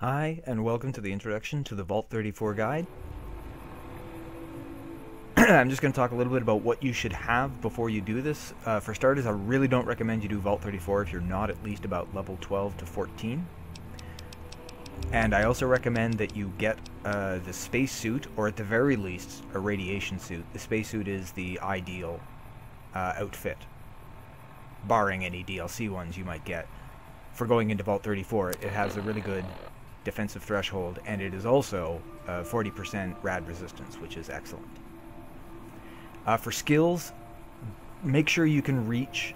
Hi, and welcome to the introduction to the Vault 34 guide. I'm just going to talk a little bit about what you should have before you do this. For starters, I really don't recommend you do Vault 34 if you're not at least about level 12 to 14. And I also recommend that you get the spacesuit, or at the very least, a radiation suit. The spacesuit is the ideal outfit, barring any DLC ones you might get. For going into Vault 34, it has a really good defensive threshold, and it is also 40% rad resistance, which is excellent. For skills, make sure you can reach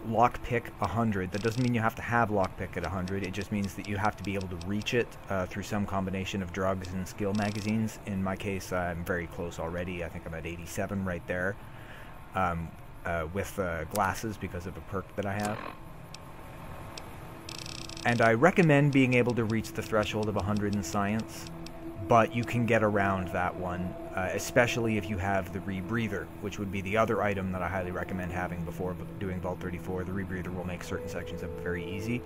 lockpick 100. That doesn't mean you have to have lockpick at 100, it just means that you have to be able to reach it through some combination of drugs and skill magazines. In my case, I'm very close already. I think I'm at 87 right there, with glasses because of a perk that I have. And I recommend being able to reach the threshold of 100 in science, but you can get around that one, especially if you have the rebreather, which would be the other item that I highly recommend having before doing Vault 34. The rebreather will make certain sections of it very easy.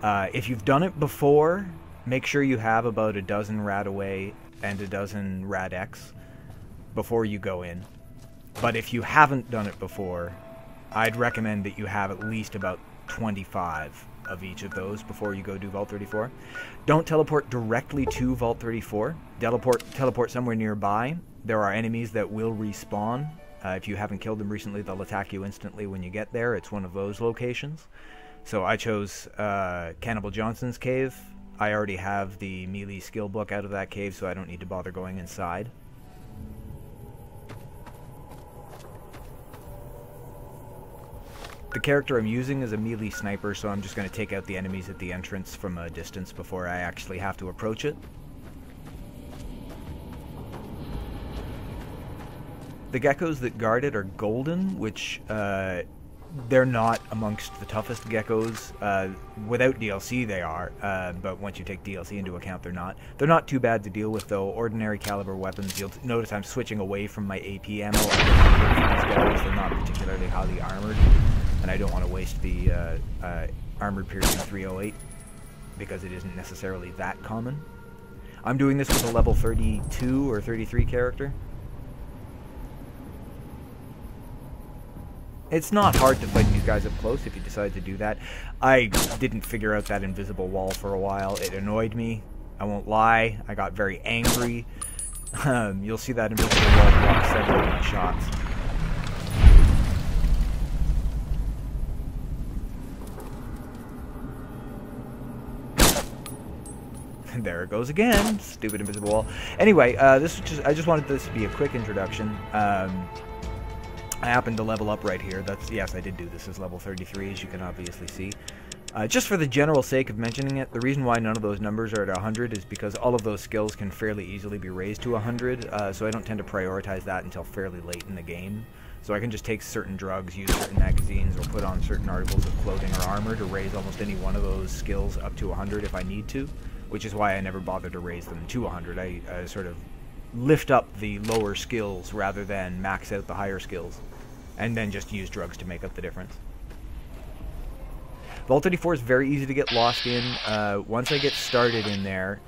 If you've done it before, make sure you have about a dozen rad away and a dozen rad X before you go in. But if you haven't done it before, I'd recommend that you have at least about 25 of each of those before you go do Vault 34. Don't teleport directly to Vault 34. Teleport somewhere nearby. There are enemies that will respawn. If you haven't killed them recently, they'll attack you instantly when you get there. It's one of those locations. So I chose Cannibal Johnson's cave. I already have the melee skill book out of that cave, so I don't need to bother going inside. The character I'm using is a melee sniper, so I'm just going to take out the enemies at the entrance from a distance before I actually have to approach it. The geckos that guard it are golden, which they're not amongst the toughest geckos. Without DLC they are, but once you take DLC into account they're not. They're not too bad to deal with though. Ordinary caliber weapons, you'll notice I'm switching away from my AP ammo. These guys, they're not particularly highly armored. And I don't want to waste the Armoury piercing 308 because it isn't necessarily that common. I'm doing this with a level 32 or 33 character. It's not hard to fight these guys up close if you decide to do that. I didn't figure out that invisible wall for a while. It annoyed me. I won't lie. I got very angry. You'll see that invisible wall block several of my shots. There it goes again, stupid invisible wall. Anyway, I just wanted this to be a quick introduction. I happened to level up right here. Yes, I did do this as level 33, as you can obviously see. Just for the general sake of mentioning it, the reason why none of those numbers are at 100 is because all of those skills can fairly easily be raised to 100, so I don't tend to prioritize that until fairly late in the game. So I can just take certain drugs, use certain magazines, or put on certain articles of clothing or armor to raise almost any one of those skills up to 100 if I need to. Which is why I never bother to raise them to 100. I sort of lift up the lower skills rather than max out the higher skills, and then just use drugs to make up the difference. Vault 34 is very easy to get lost in. Once I get started in there,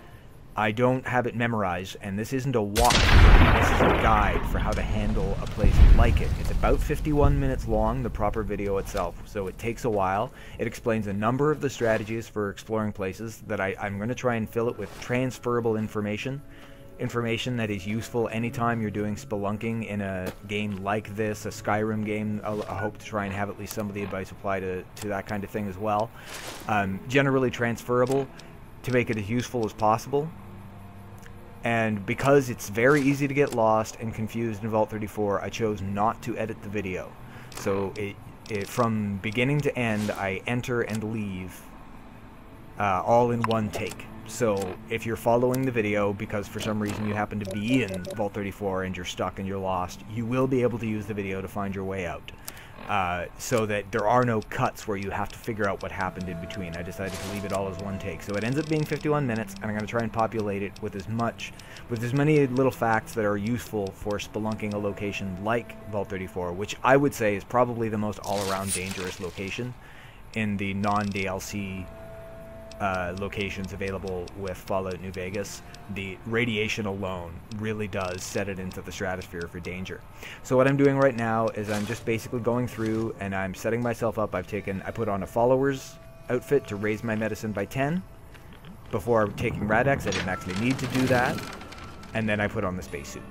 I don't have it memorized, and this isn't a walkthrough, this is a guide for how to handle a place like it. It's about 51 minutes long, the proper video itself, so it takes a while. It explains a number of the strategies for exploring places that I'm going to try and fill it with transferable information. Information that is useful anytime you're doing spelunking in a game like this, a Skyrim game. I hope to try and have at least some of the advice apply to that kind of thing as well. Generally transferable to make it as useful as possible. And because it's very easy to get lost and confused in Vault 34, I chose not to edit the video. So from beginning to end, I enter and leave all in one take. So if you're following the video because for some reason you happen to be in Vault 34 and you're stuck and you're lost, you will be able to use the video to find your way out. So that there are no cuts where you have to figure out what happened in between. I decided to leave it all as one take. So it ends up being 51 minutes, and I'm going to try and populate it with as many little facts that are useful for spelunking a location like Vault 34, which I would say is probably the most all-around dangerous location in the non-DLC locations available with Fallout New Vegas, the radiation alone really does set it into the stratosphere for danger. So what I'm doing right now is I'm just basically going through and I'm setting myself up. I put on a follower's outfit to raise my medicine by 10. Before taking Rad-X, I didn't actually need to do that. And then I put on the spacesuit.